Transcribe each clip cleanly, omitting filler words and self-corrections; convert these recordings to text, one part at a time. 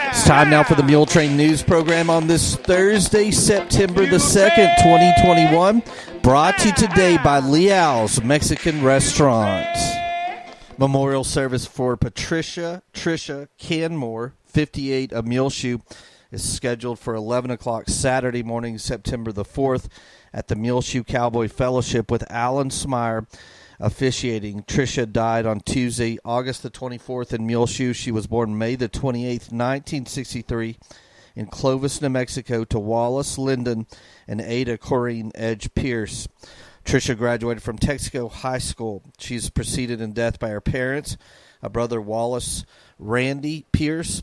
It's time now for the Muletrain News Program on this Thursday, September the 2nd, 2021. Brought to you today by Leal's Mexican Restaurant. Memorial service for Tricia Canmore, 58 of Muleshoe, is scheduled for 11 o'clock Saturday morning, September the 4th, at the Muleshoe Cowboy Fellowship with Alan Smyre officiating. Tricia died on Tuesday, August the 24th in Muleshoe. She was born May the 28th, 1963 in Clovis, New Mexico to Wallace Linden and Ada Corrine Edge Pierce. Tricia graduated from Texaco High School. She's preceded in death by her parents, a brother Wallace Randy Pierce,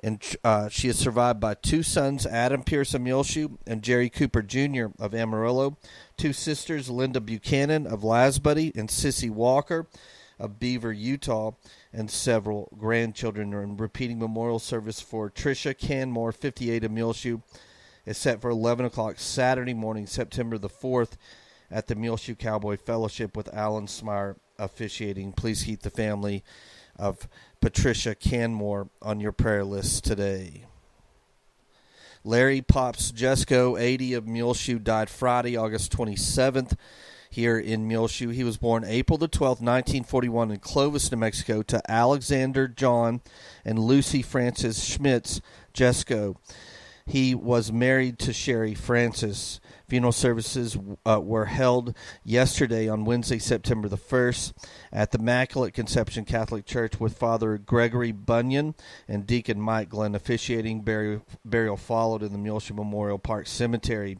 and she is survived by two sons, Adam Pierce of Muleshoe and Jerry Cooper Jr. of Amarillo, two sisters, Linda Buchanan of Lasbudy and Sissy Walker of Beaver, Utah, and several grandchildren. And repeating memorial service for Tricia Canmore, 58 of Muleshoe, is set for 11 o'clock Saturday morning, September the 4th, at the Muleshoe Cowboy Fellowship with Alan Smyre officiating. Please keep the family of Patricia Canmore on your prayer list today. Larry Pops Jesko, 80 of Muleshoe, died Friday, August 27th here in Muleshoe. He was born April the 12th, 1941 in Clovis, New Mexico to Alexander John and Lucy Frances Schmitz Jesko. He was married to Sherry Francis. Funeral services were held yesterday on Wednesday, September the 1st at the Immaculate Conception Catholic Church with Father Gregory Bunyan and Deacon Mike Glenn officiating. Burial followed in the Muleshoe Memorial Park Cemetery.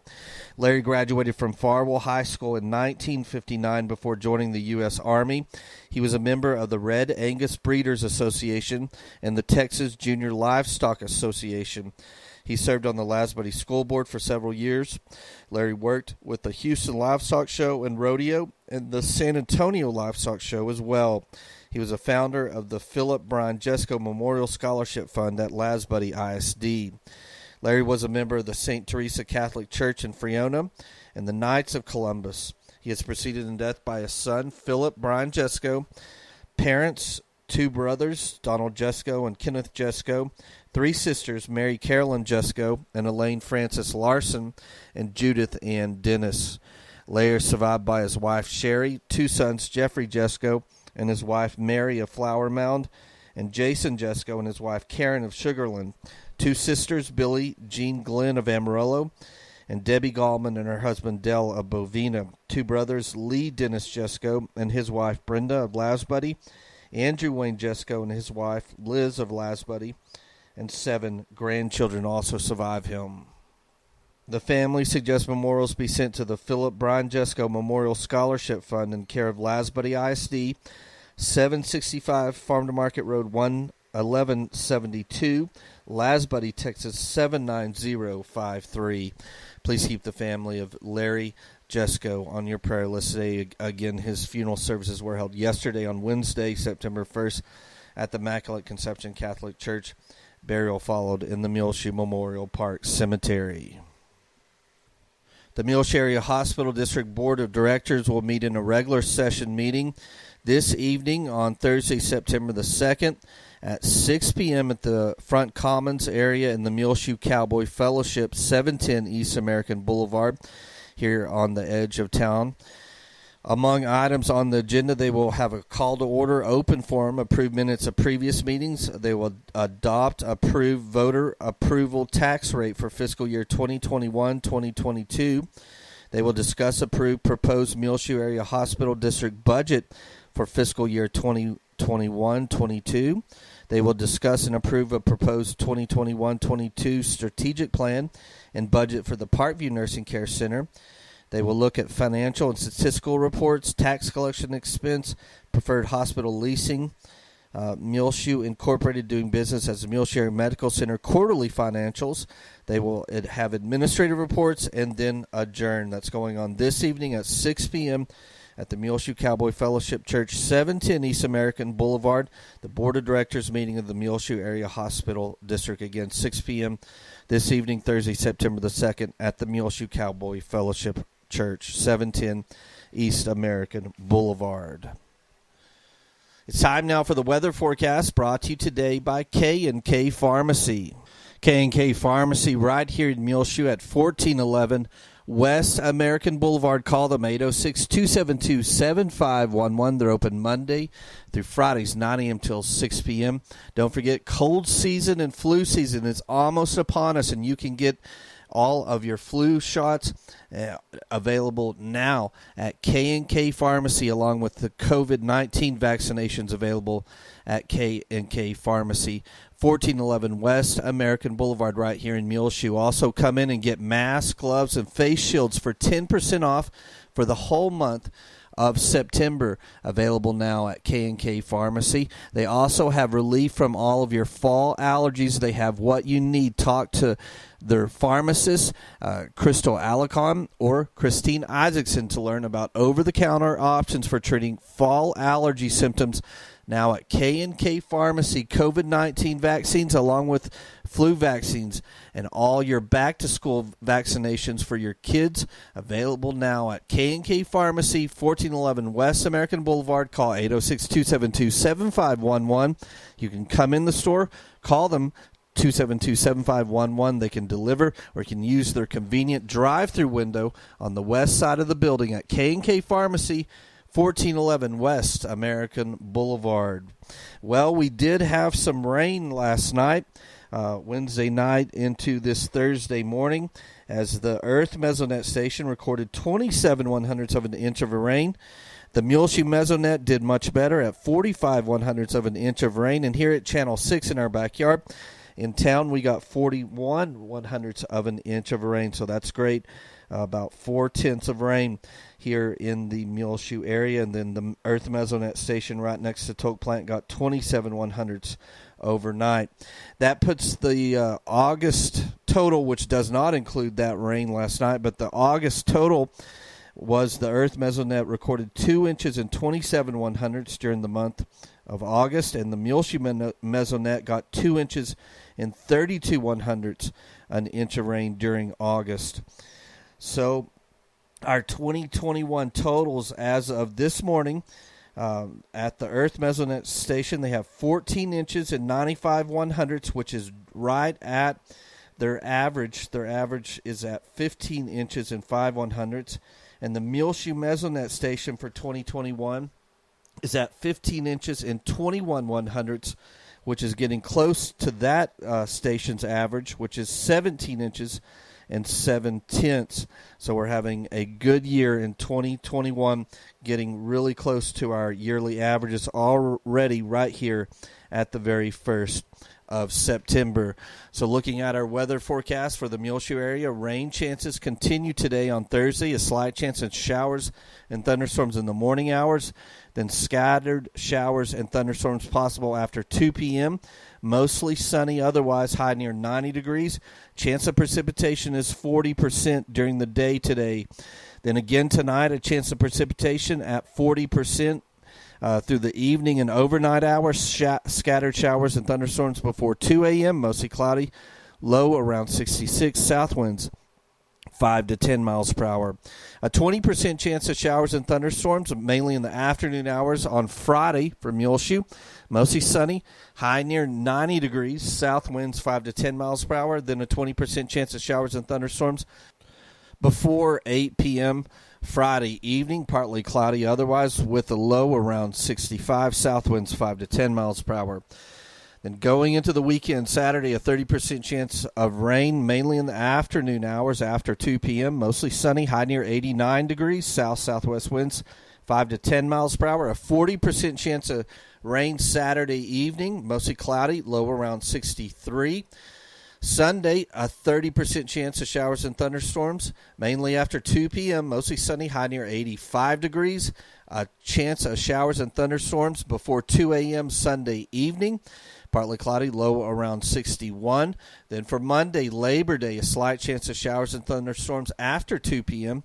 Larry graduated from Farwell High School in 1959 before joining the U.S. Army. He was a member of the Red Angus Breeders Association and the Texas Junior Livestock Association. He served on the Lasbudy School Board for several years. Larry worked with the Houston Livestock Show and Rodeo and the San Antonio Livestock Show as well. He was a founder of the Philip Brian Jesko Memorial Scholarship Fund at Lasbudy ISD. Larry was a member of the St. Teresa Catholic Church in Friona and the Knights of Columbus. He is preceded in death by his son, Philip Brian Jesko, parents, two brothers, Donald Jesko and Kenneth Jesko, three sisters, Mary Carolyn Jesko and Elaine Frances Larson, and Judith Ann Dennis. Larry is survived by his wife, Sherry, two sons, Jeffrey Jesko and his wife, Mary of Flower Mound, and Jason Jesko and his wife, Karen of Sugarland, two sisters, Billy, Jean Glenn of Amarillo, and Debbie Gallman and her husband, Dell of Bovina, two brothers, Lee Dennis Jesko and his wife, Brenda of Lasbudy, Andrew Wayne Jesko and his wife, Liz of Lasbudy, and seven grandchildren also survive him. The family suggests memorials be sent to the Philip Brian Jesko Memorial Scholarship Fund in care of Lasbudy ISD, 765 Farm to Market Road 1172, Lasbudy, Texas 79053. Please keep the family of Larry Jesko on your prayer list today. Again, his funeral services were held yesterday on Wednesday, September 1st at the Immaculate Conception Catholic Church. Burial followed in the Muleshoe Memorial Park Cemetery. The Muleshoe Area Hospital District Board of Directors will meet in a regular session meeting this evening on Thursday, September the 2nd at 6 p.m. at the Front Commons area in the Muleshoe Cowboy Fellowship, 710 East American Boulevard, here on the edge of town. Among items on the agenda, they will have a call to order, open forum, approve minutes of previous meetings. They will adopt, approve voter approval tax rate for fiscal year 2021-2022. They will discuss, approve proposed Muleshoe Area Hospital District budget for fiscal year 2021-22. They will discuss and approve a proposed 2021-22 strategic plan and budget for the Parkview Nursing Care Center. They will look at financial and statistical reports, tax collection expense, preferred hospital leasing, Muleshoe Incorporated doing business as the Muleshoe Medical Center quarterly financials. They will have administrative reports and then adjourn. That's going on this evening at 6 p.m. at the Muleshoe Cowboy Fellowship Church, 710 East American Boulevard, the Board of Directors meeting of the Muleshoe Area Hospital District. Again, 6 p.m. this evening, Thursday, September the 2nd, at the Muleshoe Cowboy Fellowship Church, 710 East American Boulevard. It's time now for the weather forecast, brought to you today by K&K Pharmacy. K&K Pharmacy right here in Muleshoe at 1411 West American Boulevard. Call them 806-272-7511. They're open Monday through Fridays, 9 a.m. till 6 p.m. Don't forget, cold season and flu season is almost upon us, and you can get all of your flu shots available now at K&K Pharmacy, along with the COVID-19 vaccinations available at K&K Pharmacy, 1411 West American Boulevard right here in Muleshoe. Also come in and get masks, gloves, and face shields for 10% off for the whole month of September, available now at K&K Pharmacy. They also have relief from all of your fall allergies. They have what you need. Talk to their pharmacist, Crystal Alicon or Christine Isaacson, to learn about over-the-counter options for treating fall allergy symptoms. Now at K&K Pharmacy, COVID-19 vaccines along with flu vaccines and all your back-to-school vaccinations for your kids, available now at K&K Pharmacy, 1411 West American Boulevard. Call 806-272-7511. You can come in the store, call them, 272-7511. They can deliver, or you can use their convenient drive-through window on the west side of the building at K&K Pharmacy, 1411 West American Boulevard. Well, we did have some rain last night, Wednesday night into this Thursday morning, as the Earth Mesonet station recorded 27/100ths of an inch of rain. The Muleshoe Mesonet did much better at 45/100ths of an inch of rain. And here at Channel 6 in our backyard in town, we got 41/100ths of an inch of rain, so that's great. About 4/10ths of rain here in the Muleshoe area. And then the Earth Mesonet station right next to Toke Plant got 27/100ths overnight. That puts the August total, which does not include that rain last night, but the August total was the Earth Mesonet recorded 2 inches and 27/100ths during the month of August, and the Muleshoe Mesonet got 2 inches and 32/100ths an inch of rain during August. So our 2021 totals as of this morning at the Earth Mesonet station, they have 14 inches and 95/100ths, which is right at their average. Their average is at 15 inches and 5/100ths. And the Muleshoe Mesonet station for 2021 is at 15 inches and 21/100ths, which is getting close to that station's average, which is 17 inches and 7/10ths. So we're having a good year in 2021, getting really close to our yearly averages already right here at the very first of September. So looking at our weather forecast for the Muleshoe area, rain chances continue today on Thursday, a slight chance of showers and thunderstorms in the morning hours, then scattered showers and thunderstorms possible after 2 p.m., mostly sunny, otherwise high near 90 degrees. Chance of precipitation is 40% during the day today. Then again tonight, a chance of precipitation at 40%. Through the evening and overnight hours, scattered showers and thunderstorms before 2 a.m., mostly cloudy, low around 66, south winds 5 to 10 miles per hour. A 20% chance of showers and thunderstorms, mainly in the afternoon hours on Friday for Muleshoe. Mostly sunny, high near 90 degrees, south winds 5 to 10 miles per hour. Then a 20% chance of showers and thunderstorms before 8 p.m. Friday evening, partly cloudy otherwise, with a low around 65, south winds 5 to 10 miles per hour. Then going into the weekend, Saturday, a 30% chance of rain, mainly in the afternoon hours after 2 p.m., mostly sunny, high near 89 degrees, south-southwest winds 5 to 10 miles per hour. A 40% chance of rain Saturday evening, mostly cloudy, low around 63. Sunday, a 30% chance of showers and thunderstorms, mainly after 2 p.m., mostly sunny, high near 85 degrees. A chance of showers and thunderstorms before 2 a.m. Sunday evening, partly cloudy, low around 61. Then for Monday, Labor Day, a slight chance of showers and thunderstorms after 2 p.m.,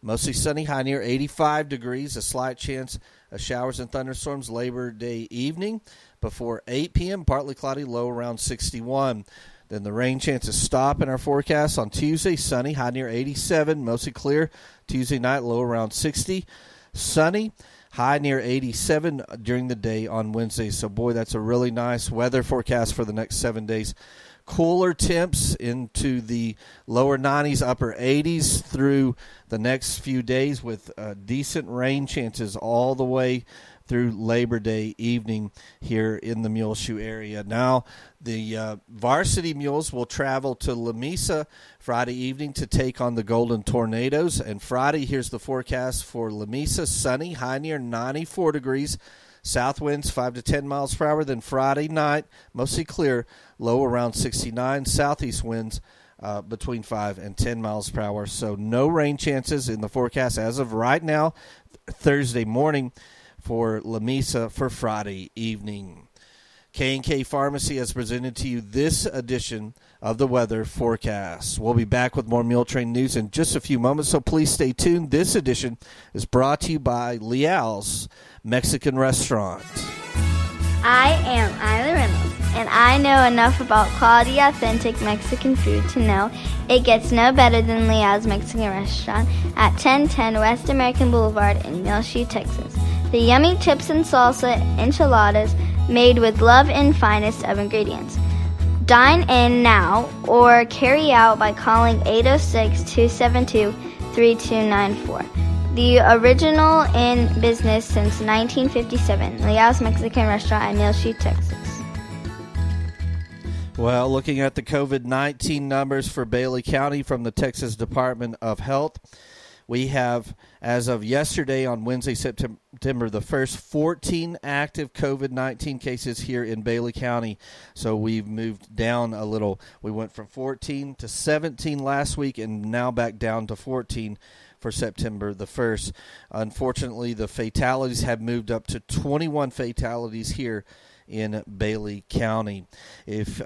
mostly sunny, high near 85 degrees. A slight chance of showers and thunderstorms Labor Day evening before 8 p.m., partly cloudy, low around 61. Then the rain chances stop in our forecast on Tuesday. Sunny, high near 87, mostly clear. Tuesday night, low around 60. Sunny, high near 87 during the day on Wednesday. So, boy, that's a really nice weather forecast for the next 7 days. Cooler temps into the lower 90s, upper 80s through the next few days with decent rain chances all the way through Labor Day evening here in the Muleshoe area. Now, the varsity Mules will travel to Lamesa Friday evening to take on the Golden Tornadoes. And Friday, here's the forecast for Lamesa: sunny, high near 94 degrees. South winds 5 to 10 miles per hour. Then Friday night, mostly clear, low around 69. Southeast winds between 5 and 10 miles per hour. So no rain chances in the forecast as of right now. Thursday morning for Lamesa for Friday evening. K&K Pharmacy has presented to you this edition of the weather forecast. We'll be back with more Muletrain news in just a few moments, so please stay tuned. This edition is brought to you by Leal's Mexican Restaurant. I am Isla Reynolds, and I know enough about quality, authentic Mexican food to know it gets no better than Leal's Mexican Restaurant at 1010 West American Boulevard in Muleshoe, Texas. The yummy chips and salsa enchiladas made with love and finest of ingredients. Dine in now or carry out by calling 806-272-3294. The original in business since 1957, Leal's Mexican Restaurant in Muleshoe, Texas. Well, looking at the COVID-19 numbers for Bailey County from the Texas Department of Health, we have, as of yesterday on Wednesday, September the 1st, 14 active COVID-19 cases here in Bailey County. So we've moved down a little. We went from 14 to 17 last week and now back down to 14 for September the 1st. Unfortunately, the fatalities have moved up to 21 fatalities here in Bailey County. If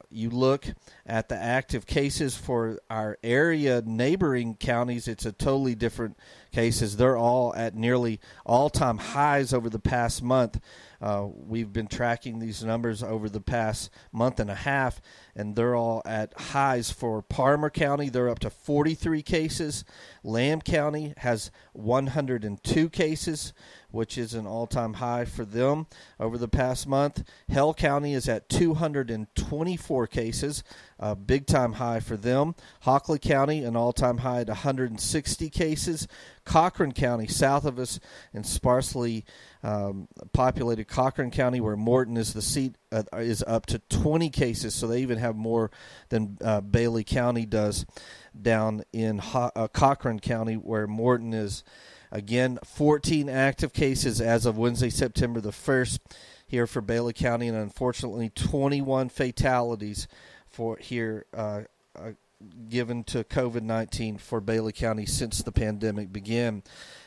you look at the active cases for our area neighboring counties, it's a totally different cases. They're all at nearly all-time highs over the past month. We've been tracking these numbers over the past month and a half, and they're all at highs. For Palmer County, they're up to 43 cases. Lamb County has 102 cases, which is an all-time high for them over the past month. Hell County is at 224 cases, a big-time high for them. Hockley County, an all-time high at 160 cases. Cochran County, south of us in sparsely populated Cochran County, where Morton is the seat, is up to 20 cases, so they even have more than Bailey County does down in Cochran County, where Morton is. Again, 14 active cases as of Wednesday, September the 1st here for Bailey County, and unfortunately 21 fatalities for here given to COVID-19 for Bailey County since the pandemic began.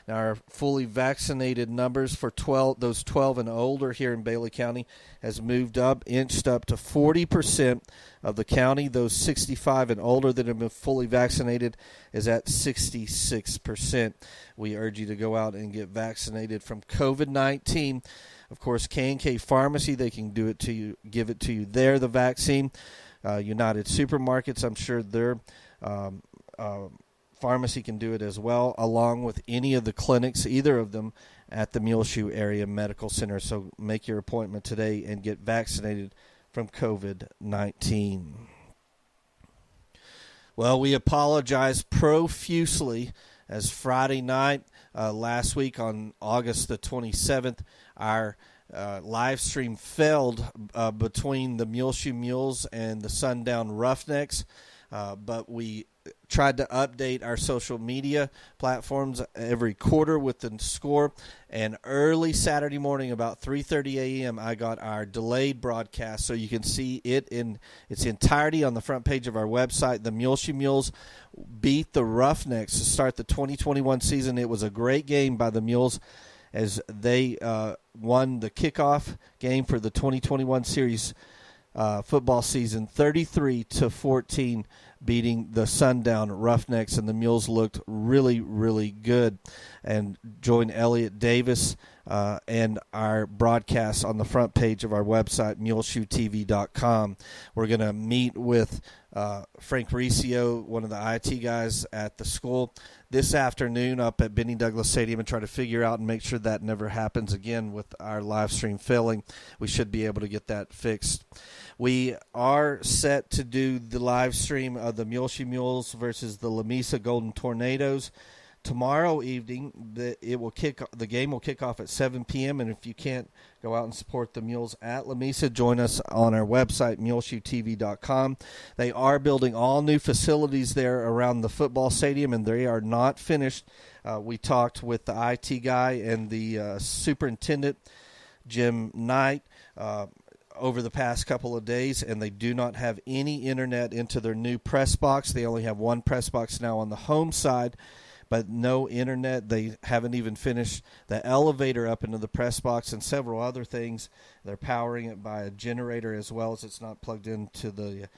Now, our fully vaccinated numbers for those 12 and older here in Bailey County has moved up, inched up to 40% of the county. Those 65 and older that have been fully vaccinated is at 66%. We urge you to go out and get vaccinated from COVID-19. Of course, K&K Pharmacy, they can do it to you, give it to you there, the vaccine. United Supermarkets, I'm sure their pharmacy can do it as well, along with any of the clinics, either of them, at the Muleshoe Area Medical Center. So make your appointment today and get vaccinated from COVID-19. Well, we apologize profusely as Friday night last week on August the 27th, our live stream failed between the Muleshoe Mules and the Sundown Roughnecks, but we tried to update our social media platforms every quarter with the score, and early Saturday morning about 3:30 a.m. I got our delayed broadcast, so you can see it in its entirety on the front page of our website. The Muleshoe Mules beat the Roughnecks to start the 2021 season. It was a great game by the Mules as they won the kickoff game for the 2021 series football season 33-14 beating the Sundown Roughnecks, and the Mules looked really, really good. And join Elliot Davis and our broadcast on the front page of our website, muleshoetv.com. We're going to meet with Frank Riccio, one of the IT guys at the school, this afternoon up at Benny Douglas Stadium, and try to figure out and make sure that never happens again with our live stream failing. We should be able to get that fixed. We are set to do the live stream of the Muleshoe Mules versus the Lamesa Golden Tornadoes tomorrow evening. The game will kick off at 7 p.m. And if you can't go out and support the Mules at Lamesa, join us on our website, muleshoetv.com. They are building all new facilities there around the football stadium, and they are not finished. We talked with the IT guy and the superintendent, Jim Knight, over the past couple of days, and they do not have any internet into their new press box. They only have one press box now on the home side, but no internet. They haven't even finished the elevator up into the press box and several other things. They're powering it by a generator as well, as it's not plugged into the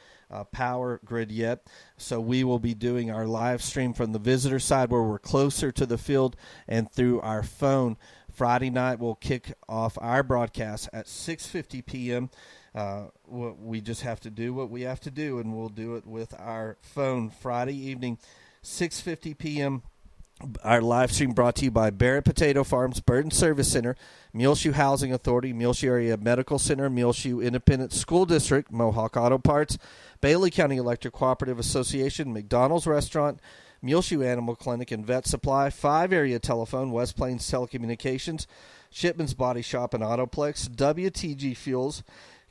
power grid yet. So we will be doing our live stream from the visitor side, where we're closer to the field, and through our phone. Friday night we'll kick off our broadcast at 6:50 p.m. We just have to do what we have to do, and we'll do it with our phone. Friday evening, 6:50 p.m. Our live stream brought to you by Barrett Potato Farms, Burton Service Center, Muleshoe Housing Authority, Muleshoe Area Medical Center, Muleshoe Independent School District, Mohawk Auto Parts, Bailey County Electric Cooperative Association, McDonald's Restaurant, Muleshoe Animal Clinic and Vet Supply, 5 Area Telephone, West Plains Telecommunications, Shipman's Body Shop and Autoplex, WTG Fuels,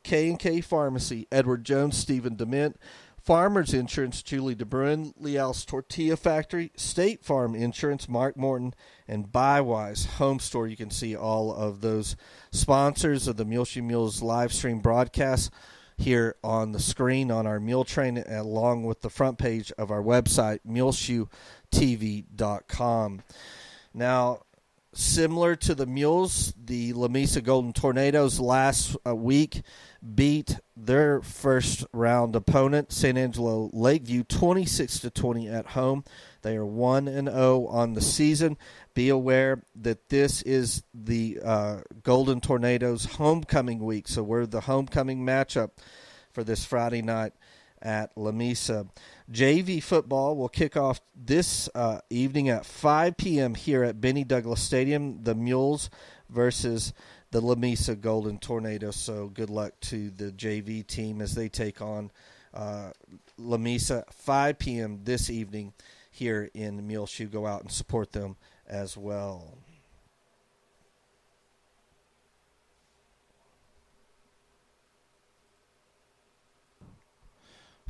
K&K Pharmacy, Edward Jones, Stephen Dement, Farmers Insurance, Julie DeBruin, Leal's Tortilla Factory, State Farm Insurance, Mark Morton, and Buywise Home Store. You can see all of those sponsors of the Muleshoe Mules live stream broadcast here on the screen on our Muletrain, along with the front page of our website, muleshoetv.com. Now, similar to the Mules, the Lamesa Golden Tornadoes last week beat their first round opponent, San Angelo Lakeview, 26-20 at home. They are 1-0 on the season. Be aware that this is the Golden Tornadoes homecoming week, so we're the homecoming matchup for this Friday night at Lamesa. JV football will kick off this evening at 5 p.m. here at Benny Douglas Stadium, the Mules versus the Lamesa Golden Tornadoes. So good luck to the JV team as they take on Lamesa, 5 p.m. this evening here in Muleshoe. Go out and support them as well.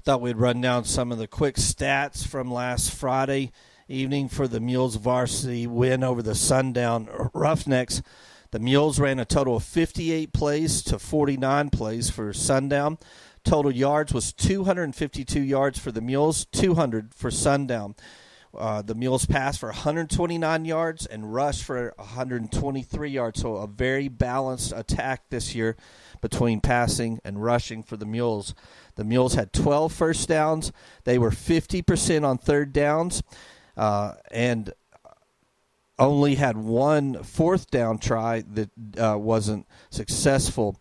Thought we'd run down some of the quick stats from last Friday evening for the Mules varsity win over the Sundown Roughnecks. The Mules ran a total of 58 plays to 49 plays for Sundown. Total yards was 252 yards for the Mules, 200 for Sundown. The Mules passed for 129 yards and rushed for 123 yards, so a very balanced attack this year between passing and rushing for the Mules. The Mules had 12 first downs. They were 50% on third downs and only had one fourth down try that wasn't successful.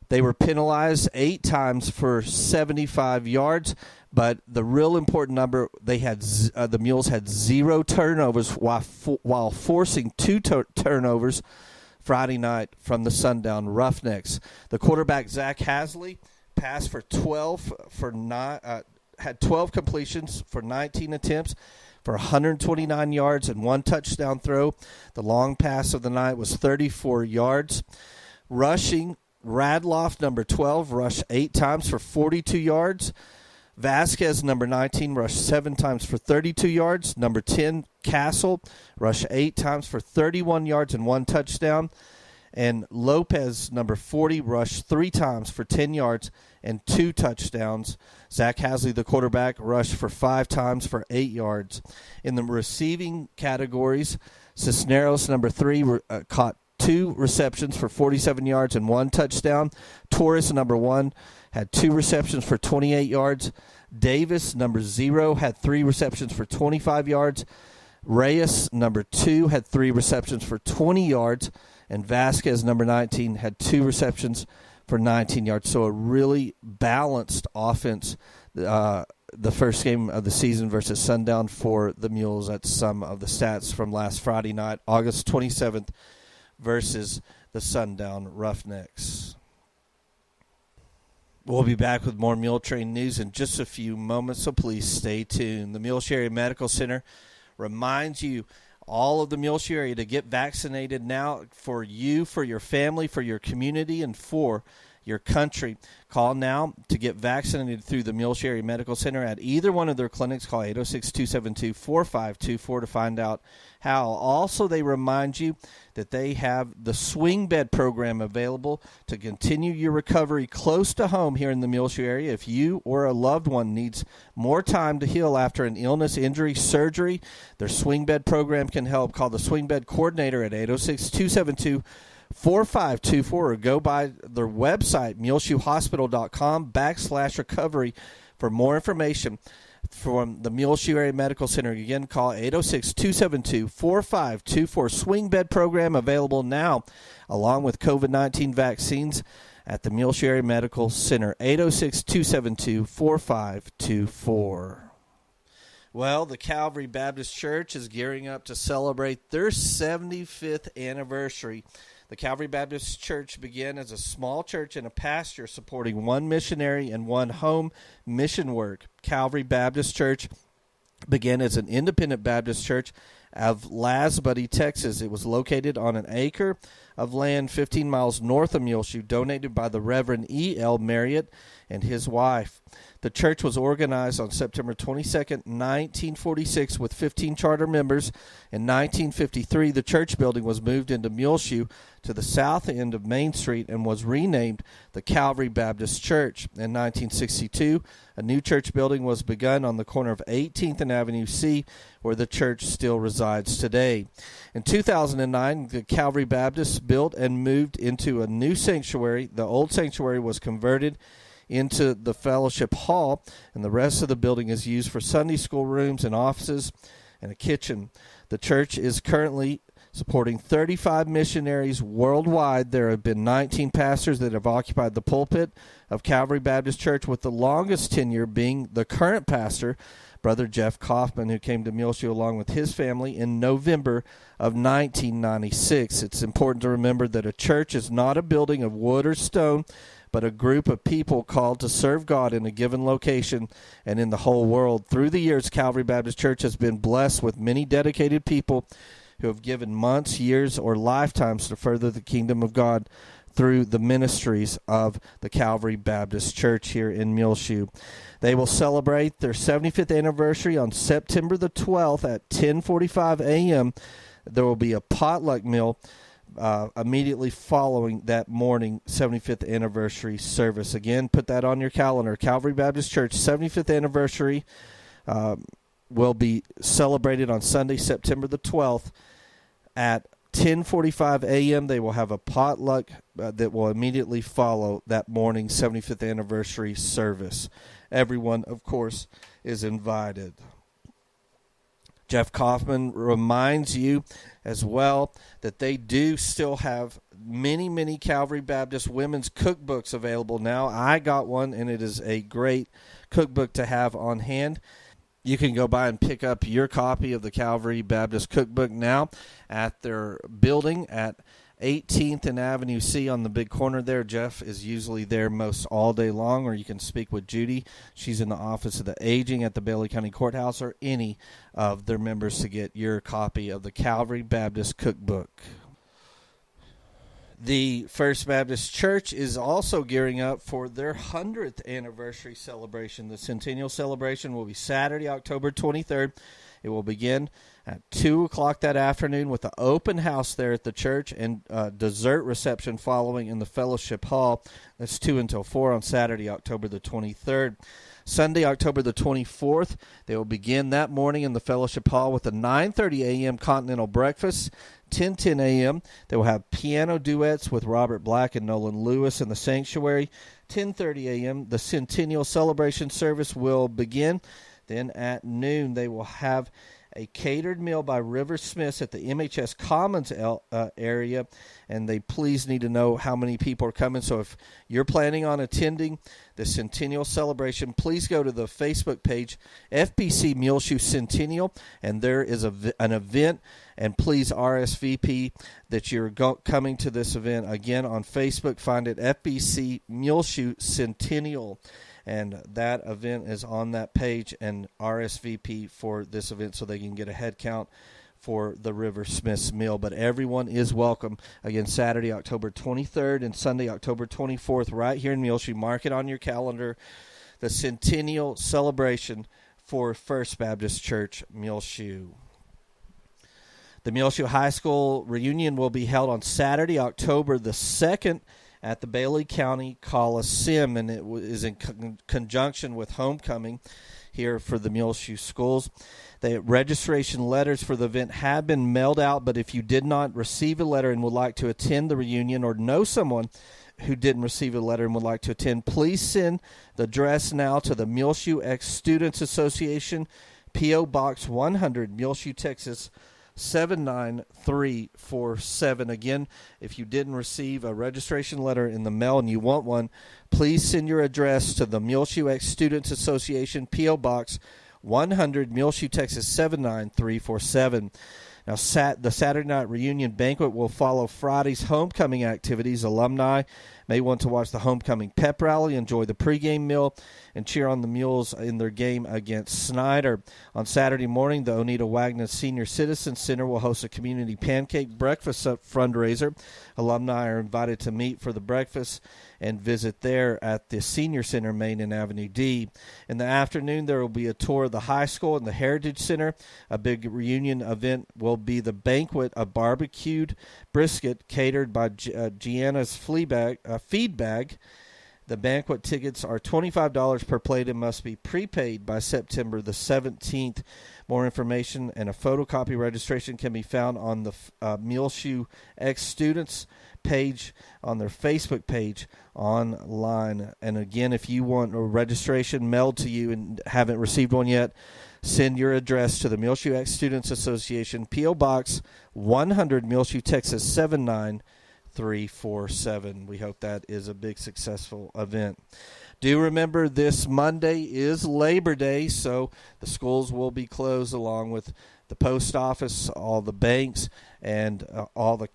They were penalized 8 times for 75 yards, but the real important number, they had the Mules had 0 turnovers while forcing 2 turnovers Friday night from the Sundown Roughnecks. The quarterback, Zach Hasley, passed for 12 had 12 completions for 19 attempts for 129 yards and 1 touchdown throw. The long pass of the night was 34 yards. Rushing, Radloff, number 12, rushed 8 times for 42 yards. Vasquez, number 19, rushed 7 times for 32 yards. Number 10, Castle, rushed 8 times for 31 yards and 1 touchdown. And Lopez, number 40, rushed 3 times for 10 yards and 2 touchdowns. Zach Hasley, the quarterback, rushed for 5 times for 8 yards. In the receiving categories, Cisneros, number 3, caught 2 receptions for 47 yards and 1 touchdown. Torres, number 1, had 2 receptions for 28 yards. Davis, number 0, had 3 receptions for 25 yards. Reyes, number 2, had 3 receptions for 20 yards. And Vasquez, number 19, had 2 receptions for 19 yards. So a really balanced offense the first game of the season versus Sundown for the Mules. That's some of the stats from last Friday night, August 27th, versus the Sundown Roughnecks. We'll be back with more Muletrain news in just a few moments, so please stay tuned. The Muleshoe Area Medical Center reminds you, all of the Muleshoe area, to get vaccinated now for you, for your family, for your community, and for your country. Call now to get vaccinated through the Muleshoe Area Medical Center at either one of their clinics. Call 806-272-4524 to find out how. Also, they remind you that they have the swing bed program available to continue your recovery close to home here in the Muleshoe area. If you or a loved one needs more time to heal after an illness, injury, surgery, their swing bed program can help. Call the swing bed coordinator at 806-272-4524 or go by their website, muleshoehospital.com/recovery for more information from the Muleshoe Area Medical Center. Again, call 806-272-4524. Swing bed program available now, along with COVID-19 vaccines at the Muleshoe Area Medical Center. 806-272-4524. Well, the Calvary Baptist Church is gearing up to celebrate their 75th anniversary. The Calvary Baptist Church began as a small church in a pasture supporting 1 missionary and 1 home mission work. Calvary Baptist Church began as an independent Baptist church of Lasbuddy, Texas. It was located on an acre of land 15 miles north of Muleshoe, donated by the Reverend E.L. Marriott and his wife. The church was organized on September 22nd, 1946, with 15 charter members. In 1953, the church building was moved into Muleshoe to the south end of Main Street and was renamed the Calvary Baptist Church. In 1962, a new church building was begun on the corner of 18th and Avenue C, where the church still resides today. In 2009, the Calvary Baptist built and moved into a new sanctuary. The old sanctuary was converted into the fellowship hall, and the rest of the building is used for Sunday school rooms and offices and a kitchen. The church is currently supporting 35 missionaries worldwide. There have been 19 pastors that have occupied the pulpit of Calvary Baptist Church, with the longest tenure being the current pastor, Brother Jeff Kaufman, who came to Muleshoe along with his family in November of 1996. It's important to remember that a church is not a building of wood or stone, but a group of people called to serve God in a given location and in the whole world. Through the years, Calvary Baptist Church has been blessed with many dedicated people who have given months, years, or lifetimes to further the kingdom of God through the ministries of the Calvary Baptist Church here in Muleshoe. They will celebrate their 75th anniversary on September the 12th at 10:45 a.m. There will be a potluck meal immediately following that morning 75th anniversary service. Again, put that on your calendar. Calvary Baptist Church 75th anniversary will be celebrated on Sunday, September the 12th at 10:45 a.m. They will have a potluck that will immediately follow that morning 75th anniversary service. Everyone, of course, is invited. Jeff Kaufman reminds you as well that they do still have many Calvary Baptist women's cookbooks available now. I got one, and it is a great cookbook to have on hand. You can go by and pick up your copy of the Calvary Baptist Cookbook now at their building at 18th and Avenue C on the big corner there. Jeff is usually there most all day long, or you can speak with Judy. She's in the Office of the Aging at the Bailey County Courthouse, or any of their members to get your copy of the Calvary Baptist Cookbook. The First Baptist Church is also gearing up for their 100th anniversary celebration. The Centennial celebration will be Saturday, October 23rd It will begin at 2 o'clock that afternoon with an open house there at the church and dessert reception following in the fellowship hall. That's 2 until 4 on Saturday, October the 23rd. Sunday, October the 24th, they will begin that morning in the fellowship hall with a 9:30 a.m. continental breakfast. 10:10 a.m. They will have piano duets with Robert Black and Nolan Lewis in the sanctuary. 10:30 a.m. the Centennial celebration service will begin. Then at noon, they will have a catered meal by River Smiths at the MHS Commons area, and they please need to know how many people are coming. So if you're planning on attending the Centennial celebration, please go to the Facebook page, FBC Muleshoe Centennial, and there is an event, and please RSVP that you're coming to this event. Again, on Facebook, find it FBC Muleshoe Centennial. And that event is on that page, and RSVP for this event so they can get a head count for the River Smiths meal. But everyone is welcome. Again, Saturday, October 23rd and Sunday, October 24th, right here in Muleshoe. Mark it on your calendar. The Centennial celebration for First Baptist Church, Muleshoe. The Muleshoe High School reunion will be held on Saturday, October the 2nd, at the Bailey County Coliseum, and it is in conjunction with homecoming here for the Muleshoe schools. The registration letters for the event have been mailed out, but if you did not receive a letter and would like to attend the reunion or know someone who didn't receive a letter and would like to attend, please send the address now to the Muleshoe Ex-Students Association, P.O. Box 100, Muleshoe, Texas, 79347. Again, if you didn't receive a registration letter in the mail and you want one, please send your address to the Muleshoe Ex-Students Association, P.O. Box 100, Muleshoe, Texas, 79347. Now, the Saturday night reunion banquet will follow Friday's homecoming activities. Alumni may want to watch the homecoming pep rally, enjoy the pregame meal, and cheer on the Mules in their game against Snyder. On Saturday morning, the Oneida Wagner Senior Citizen Center will host a community pancake breakfast fundraiser. Alumni are invited to meet for the breakfast and visit there at the Senior Center, Main and Avenue D. In the afternoon, there will be a tour of the high school and the Heritage Center. A big reunion event will be the banquet of barbecued brisket catered by Gianna's feed bag. The banquet tickets are $25 per plate and must be prepaid by September the 17th. More information and a photocopy registration can be found on the Muleshoe Ex-Students page on their Facebook page online. And again, if you want a registration mailed to you and haven't received one yet, send your address to the Muleshoe Ex-Students Association, P.O. Box 100, Muleshoe, Texas, 79347. We hope that is a big, successful event. Do remember this Monday is Labor Day, so the schools will be closed along with the post office, all the banks, and all the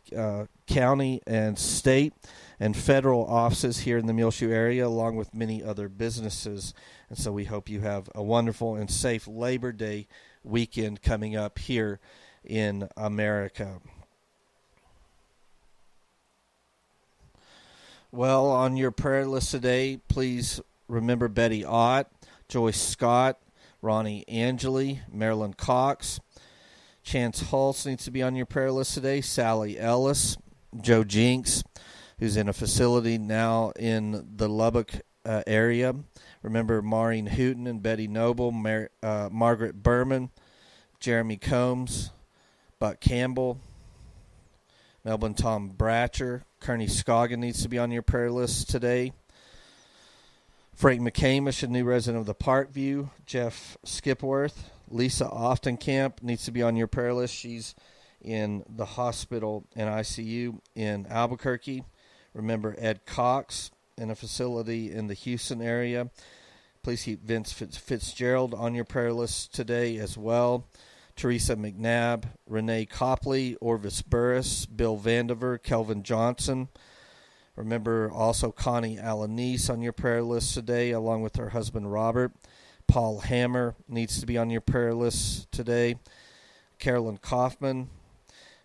county and state and federal offices here in the Muleshoe area, along with many other businesses. And so we hope you have a wonderful and safe Labor Day weekend coming up here in America. Well, on your prayer list today, please remember Betty Ott, Joyce Scott, Ronnie Angeli, Marilyn Cox. Chance Hulse needs to be on your prayer list today. Sally Ellis, Joe Jinks, who's in a facility now in the Lubbock area. Remember Maureen Hooten and Betty Noble, Margaret Berman, Jeremy Combs, Buck Campbell, Melbourne Tom Bratcher. Kearney Scoggin needs to be on your prayer list today. Frank McCamish, a new resident of the Parkview. Jeff Skipworth. Lisa Oftencamp needs to be on your prayer list. She's in the hospital and ICU in Albuquerque. Remember Ed Cox in a facility in the Houston area. Please keep Vince Fitzgerald on your prayer list today as well. Teresa McNabb, Renee Copley, Orvis Burris, Bill Vandiver, Kelvin Johnson. Remember also Connie Alanis on your prayer list today, along with her husband Robert. Paul Hammer needs to be on your prayer list today. Carolyn Kaufman.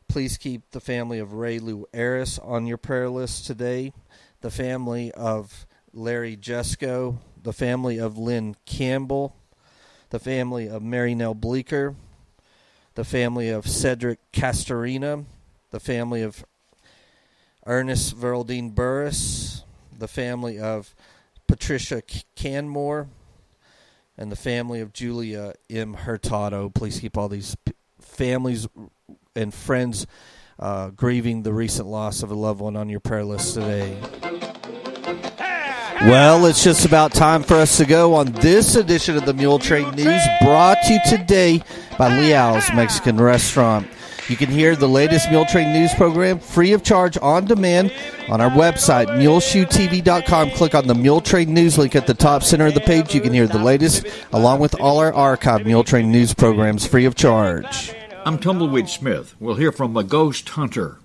Please keep the family of Ray Lou Aris on your prayer list today. The family of Larry Jesko. The family of Lynn Campbell. The family of Mary Nell Bleeker. the family of Cedric Castorina, the family of Ernest Veraldine Burris, the family of Patricia Canmore, and the family of Julia M. Hurtado. Please keep all these families and friends grieving the recent loss of a loved one on your prayer list today. Well, it's just about time for us to go on this edition of the Muletrain News, brought to you today by Leal's Mexican Restaurant. You can hear the latest Muletrain News program free of charge on demand on our website, muleshoetv.com. Click on the Muletrain News link at the top center of the page. You can hear the latest, along with all our archived Muletrain News programs free of charge. I'm Tumbleweed Smith. We'll hear from a ghost hunter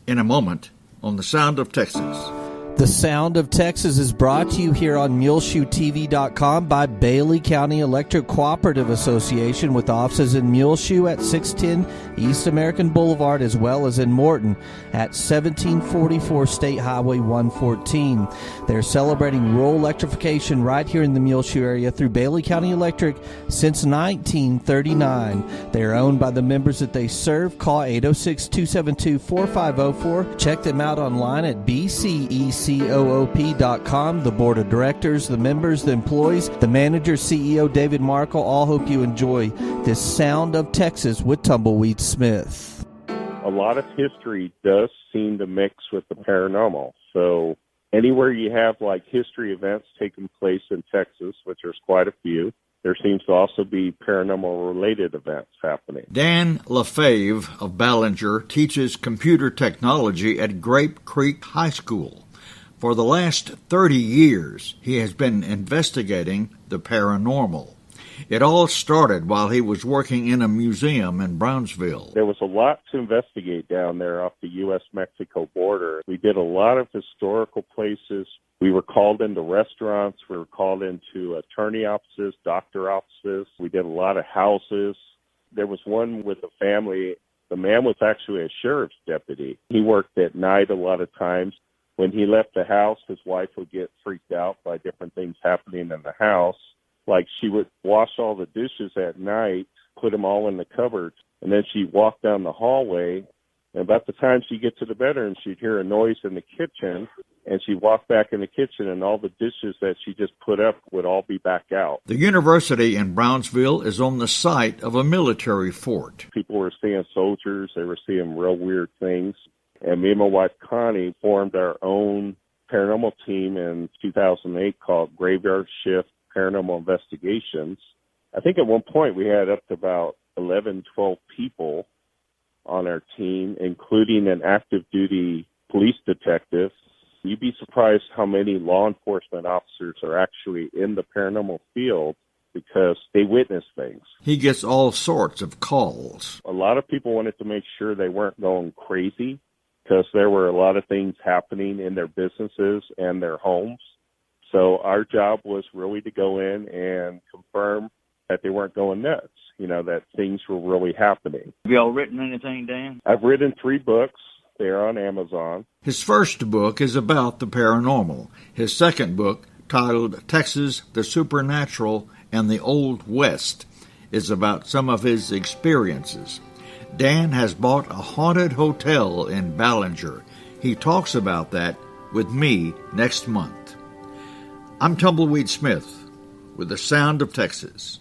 in a moment on The Sound of Texas. The Sound of Texas is brought to you here on MuleshoeTV.com by Bailey County Electric Cooperative Association, with offices in Muleshoe at 610 East American Boulevard, as well as in Morton at 1744 State Highway 114. They're celebrating rural electrification right here in the Muleshoe area through Bailey County Electric since 1939. They are owned by the members that they serve. Call 806-272-4504. Check them out online at bcecoop.com. The board of directors, the members, the employees, the manager, CEO David Markle, all hope you enjoy this Sound of Texas with Tumbleweed Smith. A lot of history does seem to mix with the paranormal. So anywhere you have like history events taking place in Texas, which there's quite a few, there seems to also be paranormal-related events happening. Dan LaFave of Ballinger teaches computer technology at Grape Creek High School. For the last 30 years, he has been investigating the paranormal. It all started while he was working in a museum in Brownsville. There was a lot to investigate down there off the U.S.-Mexico border. We did a lot of historical places. We were called into restaurants. We were called into attorney offices, doctor offices. We did a lot of houses. There was one with a family. The man was actually a sheriff's deputy. He worked at night a lot of times. When he left the house, his wife would get freaked out by different things happening in the house. Like she would wash all the dishes at night, put them all in the cupboards, and then she'd walk down the hallway. And about the time she'd get to the bedroom, she'd hear a noise in the kitchen, and she'd walk back in the kitchen, and all the dishes that she just put up would all be back out. The university in Brownsville is on the site of a military fort. People were seeing soldiers. They were seeing real weird things. And me and my wife, Connie, formed our own paranormal team in 2008 called Graveyard Shift Paranormal Investigations. I think at one point we had up to about 11, 12 people on our team, including an active duty police detective. You'd be surprised how many law enforcement officers are actually in the paranormal field because they witness things. He gets all sorts of calls. A lot of people wanted to make sure they weren't going crazy, because there were a lot of things happening in their businesses and their homes. So our job was really to go in and confirm that they weren't going nuts, that things were really happening. Have y'all written anything, Dan? I've written 3 books. They're on Amazon. His first book is about the paranormal. His second book, titled Texas, the Supernatural, and the Old West, is about some of his experiences. Dan has bought a haunted hotel in Ballinger. He talks about that with me next month. I'm Tumbleweed Smith with The Sound of Texas.